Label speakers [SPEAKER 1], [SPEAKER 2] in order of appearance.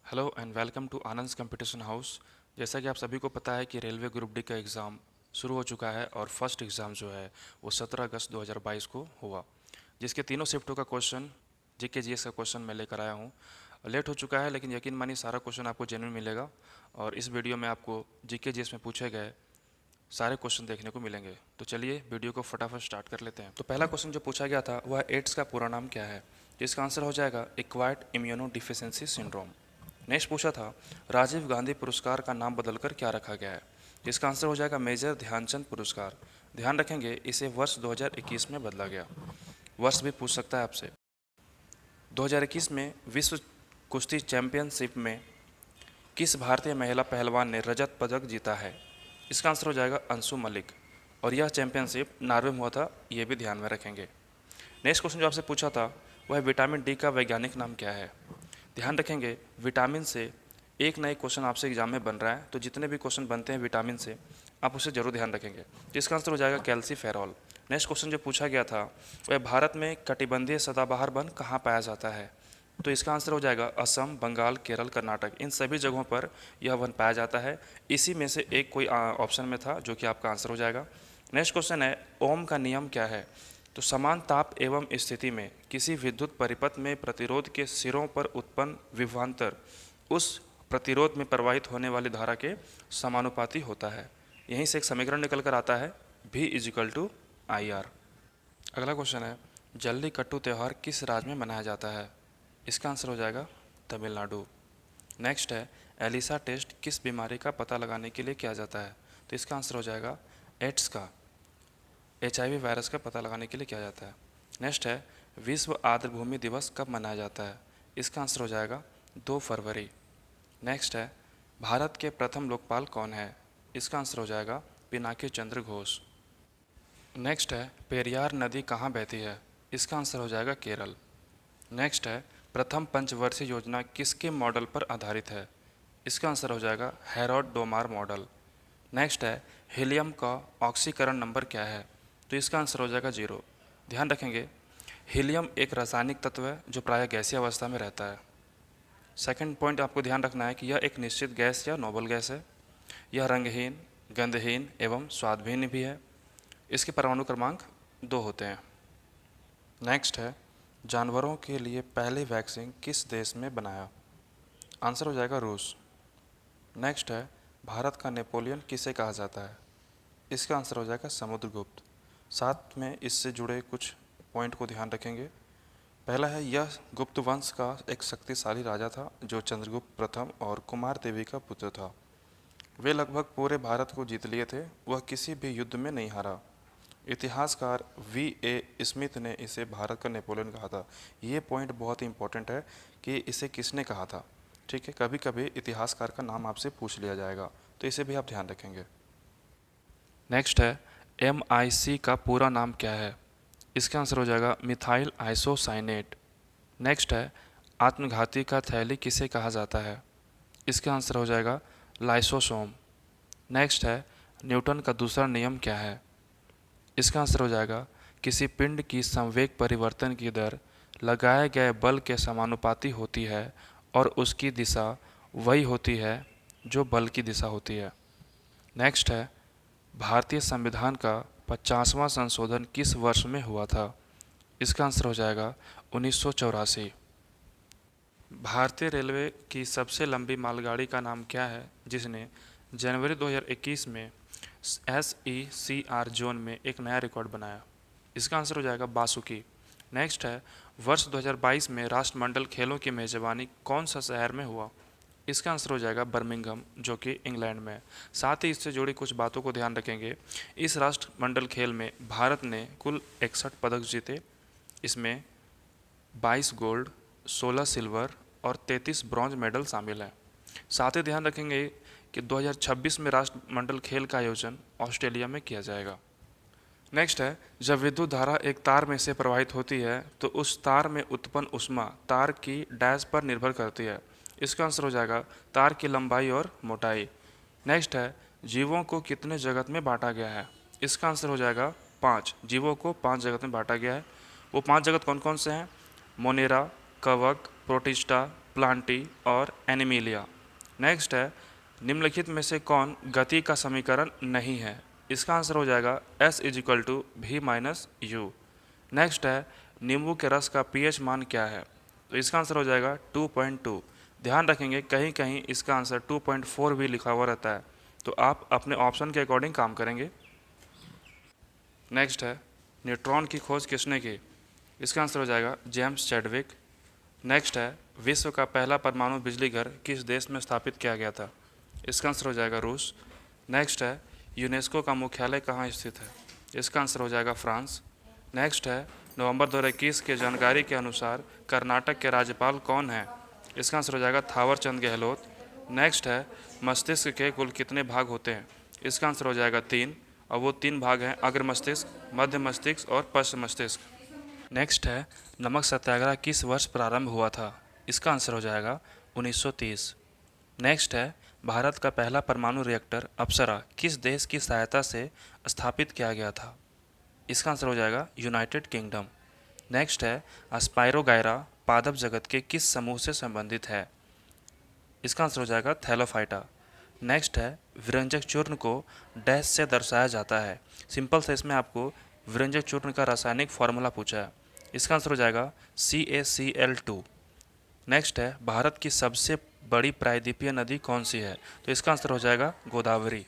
[SPEAKER 1] Hello and welcome to Anand competition house. जैसा कि आप सभी को पता है कि रेलवे ग्रुप डी का एग्ज़ाम शुरू हो चुका है और फर्स्ट एग्ज़ाम जो है वो 17 अगस्त 2022 को हुआ, जिसके तीनों शिफ्टों का क्वेश्चन जीके जीएस का क्वेश्चन मैं लेकर आया हूँ। लेट हो चुका है लेकिन यकीन मानिए सारा क्वेश्चन आपको जेन्युइन मिलेगा और इस वीडियो में आपको जीके जीएस में पूछे गए सारे क्वेश्चन देखने को मिलेंगे। तो चलिए वीडियो को फटाफट स्टार्ट कर लेते हैं। तो पहला क्वेश्चन जो पूछा गया था वह एड्स का पूरा नाम क्या है, जिसका आंसर हो जाएगा acquired immuno deficiency syndrome. Next पूछा था राजीव गांधी पुरस्कार का नाम बदलकर क्या रखा गया है, जिसका आंसर हो जाएगा मेजर ध्यानचंद पुरस्कार। ध्यान रखेंगे इसे वर्ष 2021 में बदला गया। वर्ष भी पूछ सकता है आपसे। 2021 में विश्व कुश्ती चैंपियनशिप में किस भारतीय महिला पहलवान ने रजत पदक जीता है, इसका आंसर हो जाएगा अंशु मलिक और यह चैंपियनशिप नॉर्वे में हुआ था, ये भी ध्यान में रखेंगे। नेक्स्ट क्वेश्चन जो आपसे पूछा था वह विटामिन डी का वैज्ञानिक नाम क्या है। ध्यान रखेंगे विटामिन से एक नए क्वेश्चन आपसे एग्जाम में बन रहा है, तो जितने भी क्वेश्चन बनते हैं विटामिन से आप उसे जरूर ध्यान रखेंगे। जिसका आंसर हो जाएगा कैल्सीफेरॉल। नेक्स्ट क्वेश्चन जो पूछा गया था वह भारत में कटिबंधीय सदाबहार वन कहाँ पाया जाता है, तो इसका आंसर हो जाएगा असम, बंगाल, केरल, कर्नाटक। इन सभी जगहों पर यह वन पाया जाता है। इसी में से एक कोई ऑप्शन में था जो कि आपका आंसर हो जाएगा। नेक्स्ट क्वेश्चन है ओम का नियम क्या है, तो समान ताप एवं स्थिति में किसी विद्युत परिपथ में प्रतिरोध के सिरों पर उत्पन्न विभवांतर उस प्रतिरोध में प्रवाहित होने वाली धारा के समानुपाती होता है। यहीं से एक समीकरण निकल कर आता है V=IR। अगला क्वेश्चन है जल्लीकट्टू त्यौहार किस राज्य में मनाया जाता है, इसका आंसर हो जाएगा तमिलनाडु। नेक्स्ट है एलिसा टेस्ट किस बीमारी का पता लगाने के लिए किया जाता है, तो इसका आंसर हो जाएगा एड्स का, HIV वायरस का पता लगाने के लिए किया जाता है। नेक्स्ट है विश्व आर्द्रभूमि दिवस कब मनाया जाता है, इसका आंसर हो जाएगा 2 फरवरी। नेक्स्ट है भारत के प्रथम लोकपाल कौन है, इसका आंसर हो जाएगा पिनाकी चंद्र घोष। नेक्स्ट है पेरियार नदी कहाँ बहती है, इसका आंसर हो जाएगा केरल। नेक्स्ट है प्रथम पंचवर्षीय योजना किसके मॉडल पर आधारित है, इसका आंसर हो जाएगा हैरोल्ड डोमार मॉडल। नेक्स्ट है हीलियम का ऑक्सीकरण नंबर क्या है, तो इसका आंसर हो जाएगा 0। ध्यान रखेंगे हीलियम एक रासायनिक तत्व है जो प्रायः गैसीय अवस्था में रहता है। सेकंड पॉइंट आपको ध्यान रखना है कि यह एक निश्चित गैस या नोबल गैस है। यह रंगहीन, गंधहीन एवं स्वादहीन भी है। इसके परमाणु क्रमांक 2 होते हैं। नेक्स्ट है जानवरों के लिए पहली वैक्सीन किस देश में बनाया, आंसर हो जाएगा रूस। नेक्स्ट है भारत का नेपोलियन किसे कहा जाता है, इसका आंसर हो जाएगा समुद्रगुप्त। साथ में इससे जुड़े कुछ पॉइंट को ध्यान रखेंगे। पहला है यह गुप्त वंश का एक शक्तिशाली राजा था जो चंद्रगुप्त प्रथम और कुमार देवी का पुत्र था। वे लगभग पूरे भारत को जीत लिए थे, वह किसी भी युद्ध में नहीं हारा। इतिहासकार V.A. स्मिथ ने इसे भारत का नेपोलियन कहा था। ये पॉइंट बहुत ही इंपॉर्टेंट है कि इसे किसने कहा था। ठीक है, कभी कभी इतिहासकार का नाम आपसे पूछ लिया जाएगा, तो इसे भी आप ध्यान रखेंगे। नेक्स्ट है MIC का पूरा नाम क्या है, इसका आंसर हो जाएगा मिथाइल आइसोसाइनेट। नेक्स्ट है आत्मघाती का थैली किसे कहा जाता है, इसका आंसर हो जाएगा लाइसोसोम। नेक्स्ट है न्यूटन का दूसरा नियम क्या है, इसका आंसर हो जाएगा किसी पिंड की संवेग परिवर्तन की दर लगाए गए बल के समानुपाती होती है और उसकी दिशा वही होती है जो बल की दिशा होती है। नेक्स्ट है भारतीय संविधान का 50वां संशोधन किस वर्ष में हुआ था, इसका आंसर हो जाएगा 1984। भारतीय रेलवे की सबसे लंबी मालगाड़ी का नाम क्या है जिसने जनवरी 2021 में SECR जोन में एक नया रिकॉर्ड बनाया, इसका आंसर हो जाएगा बासुकी। नेक्स्ट है वर्ष 2022 में राष्ट्रमंडल खेलों की मेजबानी कौन सा शहर में हुआ, इसका आंसर हो जाएगा बर्मिंघम जो कि इंग्लैंड में। साथ ही इससे जुड़ी कुछ बातों को ध्यान रखेंगे। इस राष्ट्रमंडल खेल में भारत ने कुल 61 पदक जीते। इसमें 22 गोल्ड, 16 सिल्वर और 33 ब्रॉन्ज मेडल शामिल हैं। साथ ही ध्यान रखेंगे कि 2026 में राष्ट्रमंडल खेल का आयोजन ऑस्ट्रेलिया में किया जाएगा। नेक्स्ट है जब विद्युत धारा एक तार में से प्रवाहित होती है तो उस तार में उत्पन्न ऊष्मा तार की डैश पर निर्भर करती है, इसका आंसर हो जाएगा तार की लंबाई और मोटाई। नेक्स्ट है जीवों को कितने जगत में बांटा गया है, इसका आंसर हो जाएगा 5। जीवों को 5 जगत में बांटा गया है। वो 5 जगत कौन कौन से हैं, मोनेरा, कवक, प्रोटिस्टा, प्लांटी और एनिमिलिया। नेक्स्ट है, निम्नलिखित में से कौन गति का समीकरण नहीं है? इसका आंसर हो जाएगा S इज इक्वल टू भी माइनस यू। नेक्स्ट है, नींबू के रस का pH मान क्या है? तो इसका आंसर हो जाएगा 2.2। ध्यान रखेंगे कहीं कहीं इसका आंसर 2.4 भी लिखा हुआ रहता है, तो आप अपने ऑप्शन के अकॉर्डिंग काम करेंगे। नेक्स्ट है, न्यूट्रॉन की खोज किसने की? इसका आंसर हो जाएगा जेम्स चैडविक। नेक्स्ट है, विश्व का पहला परमाणु बिजली घर किस देश में स्थापित किया गया था? इसका आंसर हो जाएगा रूस। नेक्स्ट है, यूनेस्को का मुख्यालय कहाँ स्थित है? इसका आंसर हो जाएगा फ्रांस। नेक्स्ट है, नवंबर 2021 के जानकारी के अनुसार कर्नाटक के राज्यपाल कौन हैं? इसका आंसर हो जाएगा थावर चंद गहलोत। नेक्स्ट है, मस्तिष्क के कुल कितने भाग होते हैं? इसका आंसर हो जाएगा 3, और वो 3 भाग हैं अग्र मस्तिष्क, मध्य मस्तिष्क और पश्च मस्तिष्क। नेक्स्ट है, नमक सत्याग्रह किस वर्ष प्रारंभ हुआ था? इसका आंसर हो जाएगा 1930। नेक्स्ट है, भारत का पहला परमाणु रिएक्टर अप्सरा किस देश की सहायता से स्थापित किया गया था? इसका आंसर हो जाएगा यूनाइटेड किंगडम। नेक्स्ट है, स्पाइरोगायरा पादप जगत के किस समूह से संबंधित है? इसका आंसर हो जाएगा थैलोफाइटा। नेक्स्ट है, विरंजक चूर्ण को डैश से दर्शाया जाता है। सिंपल से इसमें आपको विरंजक चूर्ण का रासायनिक फॉर्मूला पूछा है। इसका आंसर हो जाएगा CaCl2। नेक्स्ट है, भारत की सबसे बड़ी प्रायद्वीपीय नदी कौन सी है? तो इसका आंसर हो जाएगा गोदावरी।